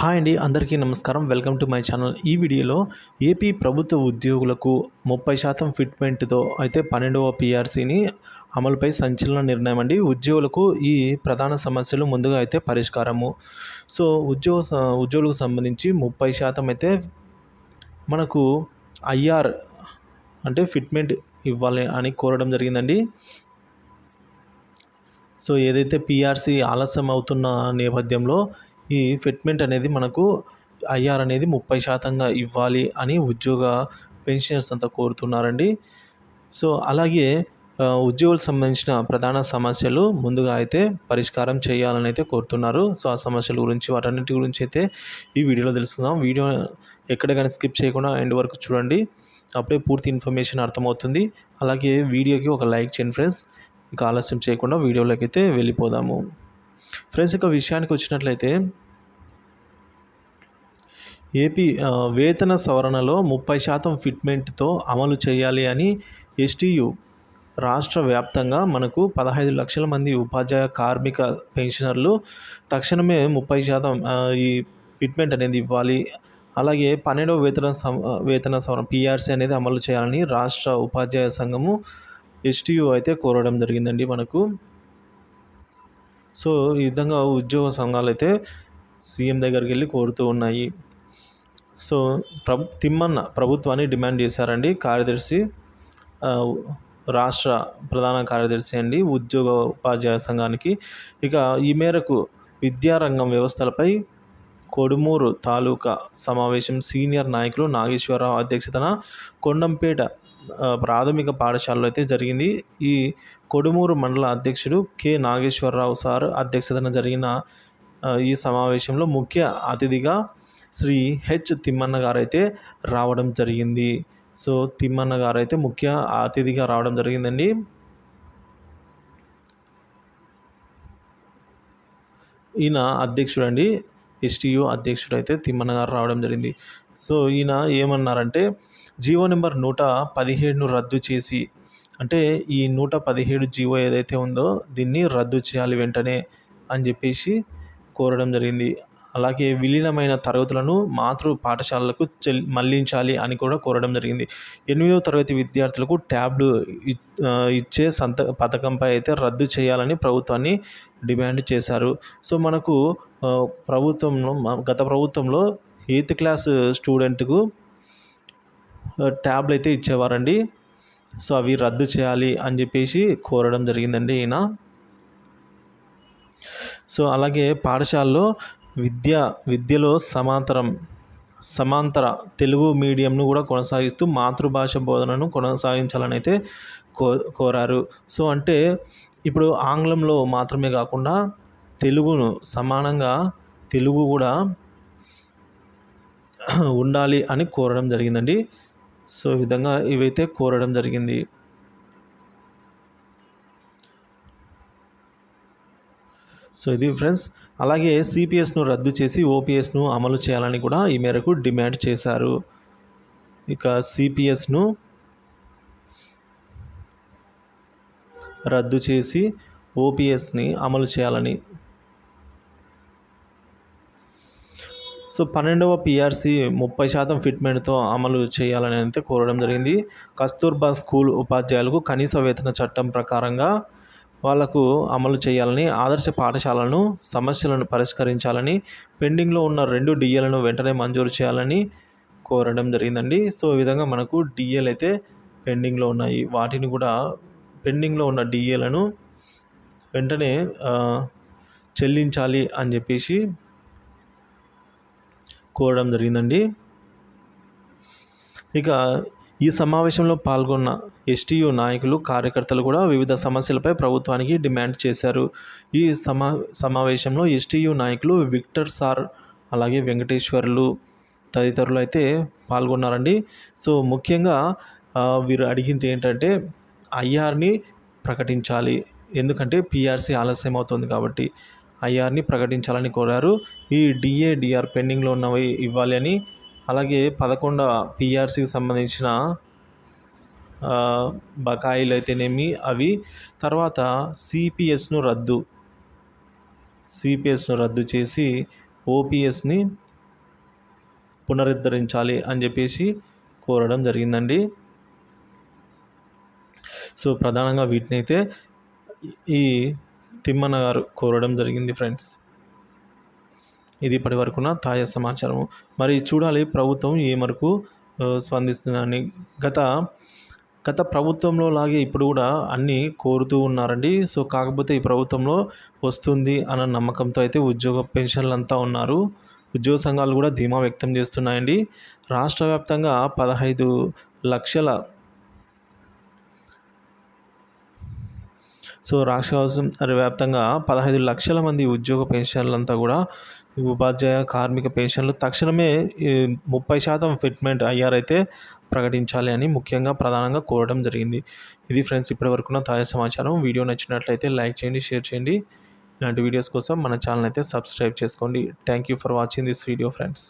Hi అండి, అందరికీ నమస్కారం. Welcome to my channel. ఈ వీడియోలో ఏపీ ప్రభుత్వ ఉద్యోగులకు 30% ఫిట్మెంట్తో అయితే 12వ పీఆర్సీని అమలుపై సంచలన నిర్ణయం అండి. ఉద్యోగులకు ఈ ప్రధాన సమస్యలు ముందుగా అయితే పరిష్కారము. సో ఉద్యోగులకు సంబంధించి 30% అయితే మనకు ఐఆర్ అంటే ఫిట్మెంట్ ఇవ్వాలి అని కోరడం జరిగిందండి. సో ఏదైతే పీఆర్సీ ఆలస్యం అవుతున్న నేపథ్యంలో ఈ ఫిట్మెంట్ అనేది మనకు ఐఆర్ అనేది 30% ఇవ్వాలి అని ఉద్యోగ పెన్షనర్స్ అంతా కోరుతున్నారండి. సో అలాగే ఉద్యోగులకు సంబంధించిన ప్రధాన సమస్యలు ముందుగా అయితే పరిష్కారం చేయాలని అయితే కోరుతున్నారు. సో ఆ సమస్యల గురించి వాటన్నిటి గురించి అయితే ఈ వీడియోలో తెలుసుకుందాం. వీడియో ఎక్కడ కానీ స్కిప్ చేయకుండా ఎండ్ వరకు చూడండి. అప్పుడే పూర్తి ఇన్ఫర్మేషన్ అర్థమవుతుంది. అలాగే వీడియోకి ఒక లైక్ చేయండి ఫ్రెండ్స్. ఇక ఆలస్యం చేయకుండా వీడియోలోకి అయితే వెళ్ళిపోదాము. ఫ్రెండ్స్, ఇక విషయానికి వచ్చినట్లయితే ఏపీ వేతన సవరణలో 30% ఫిట్మెంట్తో అమలు చేయాలి అని ఎస్టీయు రాష్ట్ర వ్యాప్తంగా మనకు 15 లక్షల మంది ఉపాధ్యాయ కార్మిక పెన్షనర్లు తక్షణమే 30% ఈ ఫిట్మెంట్ అనేది ఇవ్వాలి. అలాగే 12వ వేతన సవరణ పీఆర్సీ అనేది అమలు చేయాలని రాష్ట్ర ఉపాధ్యాయ సంఘము ఎస్టీయు అయితే కోరడం జరిగిందండి మనకు. సో ఈ విధంగా ఉద్యోగ సంఘాలు అయితే సీఎం దగ్గరికి వెళ్ళి కోరుతూ ఉన్నాయి. సో తిమ్మన్న ప్రభుత్వాన్ని డిమాండ్ చేశారండి కార్యదర్శి, రాష్ట్ర ప్రధాన కార్యదర్శి అండి ఉద్యోగ ఉపాధ్యాయ సంఘానికి. ఇక ఈ మేరకు విద్యారంగం వ్యవస్థలపై కొడుమూరు తాలూకా సమావేశం సీనియర్ నాయకులు నాగేశ్వరరావు అధ్యక్షతన కొండంపేట ప్రాథమిక పాఠశాలలో అయితే జరిగింది. ఈ కొడుమూరు మండల అధ్యక్షుడు కె నాగేశ్వరరావు సార్ అధ్యక్షతన జరిగిన ఈ సమావేశంలో ముఖ్య అతిథిగా శ్రీ హెచ్ తిమ్మన్న గారు అయితే రావడం జరిగింది. సో తిమ్మన్న గారు అయితే ముఖ్య అతిథిగా రావడం జరిగిందండి. ఈయన అధ్యక్షుడండి, ఎస్టీయు అధ్యక్షుడు అయితే తిమ్మన్న గారు రావడం జరిగింది. సో ఈయన ఏమన్నారంటే జీవో నెంబర్ 117ను రద్దు చేసి, అంటే ఈ 117 జీవో ఏదైతే ఉందో దీన్ని రద్దు చేయాలి వెంటనే అని చెప్పేసి కోరడం జరిగింది. అలాగే విలీనమైన తరగతులను మాతృ పాఠశాలలకు మళ్లించాలి అని కూడా కోరడం జరిగింది. 8వ తరగతి విద్యార్థులకు ట్యాబ్లు ఇచ్చే పథకంపై అయితే రద్దు చేయాలని ప్రభుత్వాన్ని డిమాండ్ చేశారు. సో మనకు గత ప్రభుత్వంలో 8th క్లాస్ స్టూడెంట్కు ట్యాబ్లు అయితే ఇచ్చేవారండి. సో అవి రద్దు చేయాలి అని చెప్పేసి కోరడం జరిగిందండి ఈయన. సో అలాగే పాఠశాలలో విద్యలో సమాంతర తెలుగు మీడియంను కూడా కొనసాగిస్తూ మాతృభాష బోధనను కొనసాగించాలని అయితే కోరారు. సో అంటే ఇప్పుడు ఆంగ్లంలో మాత్రమే కాకుండా తెలుగును సమానంగా తెలుగు కూడా ఉండాలి అని కోరడం జరిగిందండి. సో ఈ విధంగా ఇవైతే కోరడం జరిగింది. సో ఇది ఫ్రెండ్స్. అలాగే సిపిఎస్ను రద్దు చేసి ఓపీఎస్ను అమలు చేయాలని కూడా ఈ మేరకు డిమాండ్ చేశారు. ఇక సిపిఎస్ను రద్దు చేసి ఓపీఎస్ని అమలు చేయాలని. సో 12వ పీఆర్సీ 30% ఫిట్మెంట్తో అమలు చేయాలని అయితే కోరడం జరిగింది. కస్తూర్బా స్కూల్ ఉపాధ్యాయులకు కనీస వేతన చట్టం ప్రకారంగా వాళ్లకు అమలు చేయాలని, ఆదర్శ పాఠశాలను సమస్యలను పరిష్కరించాలని, పెండింగ్లో ఉన్న 2 డిఏలను వెంటనే మంజూరు చేయాలని కోరడం జరిగిందండి. సో ఈ విధంగా మనకు డిఏలు అయితే పెండింగ్లో ఉన్నాయి. వాటిని కూడా పెండింగ్లో ఉన్న డిఏలను వెంటనే చెల్లించాలి అని చెప్పేసి కోరడం జరిగిందండి. ఇక ఈ సమావేశంలో పాల్గొన్న ఎస్టీయు నాయకులు, కార్యకర్తలు కూడా వివిధ సమస్యలపై ప్రభుత్వానికి డిమాండ్ చేశారు. ఈ సమావేశంలో ఎస్టీయు నాయకులు విక్టర్ సార్, అలాగే వెంకటేశ్వర్లు తదితరులు అయితే పాల్గొన్నారండి. సో ముఖ్యంగా వీరు అడిగింది ఏంటంటే ఐఆర్ని ప్రకటించాలి, ఎందుకంటే పీఆర్సీ ఆలస్యం అవుతుంది కాబట్టి ఐఆర్ని ప్రకటించాలని కోరారు. ఈ డిఆర్ పెండింగ్లో ఉన్నవి ఇవ్వాలి అని, అలాగే 11వ పీఆర్సీకి సంబంధించిన బకాయిలు అయితేనేమి అవి, తర్వాత సిపిఎస్ను రద్దు చేసి ఓపీఎస్ని పునరుద్ధరించాలి అని చెప్పేసి కోరడం జరిగిందండి. సో ప్రధానంగా వీటినైతే ఈ తిమ్మన్న గారు కోరడం జరిగింది ఫ్రెండ్స్. ఇది ఇప్పటి వరకున్న తాజా సమాచారం. మరి చూడాలి ప్రభుత్వం ఏ మేరకు స్పందిస్తుందని. గత ప్రభుత్వంలో లాగే ఇప్పుడు కూడా అన్నీ కోరుతూ ఉన్నారండి. సో కాకపోతే ఈ ప్రభుత్వంలో వస్తుంది అన్న నమ్మకంతో అయితే ఉద్యోగ పెన్షన్లంతా ఉన్నారు. ఉద్యోగ సంఘాలు కూడా ధీమా వ్యక్తం చేస్తున్నాయండి. రాష్ట్ర వ్యాప్తంగా 15 లక్షల వ్యాప్తంగా 15 లక్షల మంది ఉద్యోగ పెన్షన్లంతా కూడా ఉపాధ్యాయ కార్మిక పెన్షన్లు తక్షణమే 30% ఫిట్మెంట్ అయ్యారైతే ప్రకటించాలి అని ముఖ్యంగా ప్రధానంగా కోరడం జరిగింది. ఇది ఫ్రెండ్స్ ఇప్పటివరకున్న తాజా సమాచారం. వీడియో నచ్చినట్లయితే లైక్ చేయండి, షేర్ చేయండి. ఇలాంటి వీడియోస్ కోసం మన ఛానల్ అయితే సబ్స్క్రైబ్ చేసుకోండి. Thank you for watching this video friends.